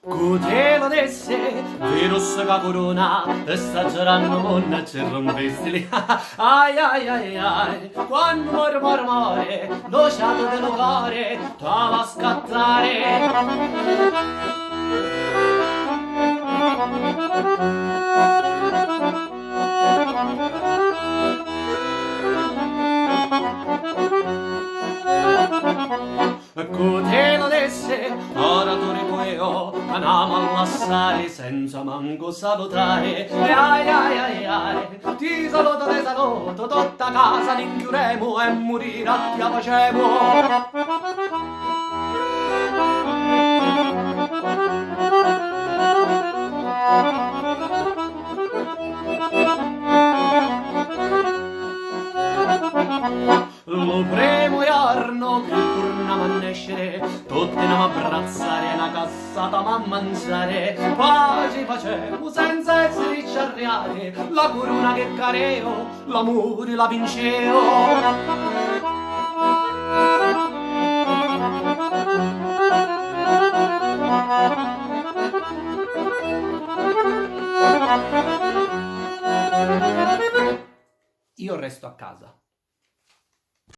Cutelo desse, virus ca corona, sta girando monna ci rompestili. Ai ai ai ai, quando muore, lo sciato dello cuore, t'ava a scattare. Cutelo desse, ora tu ripueo, andiamo a lassare senza manco salutare. E ai ai ai ai, ti saluto, tutta casa l'inchiuremo e morire a ti facemo. Lo primo giorno che torniamo a nascere, tutti andiamo a abbracciare, una cassata a mangiare, pace facemo senza essere sciarriati, la corona che careo, l'amore la vinceo. Io resto a casa.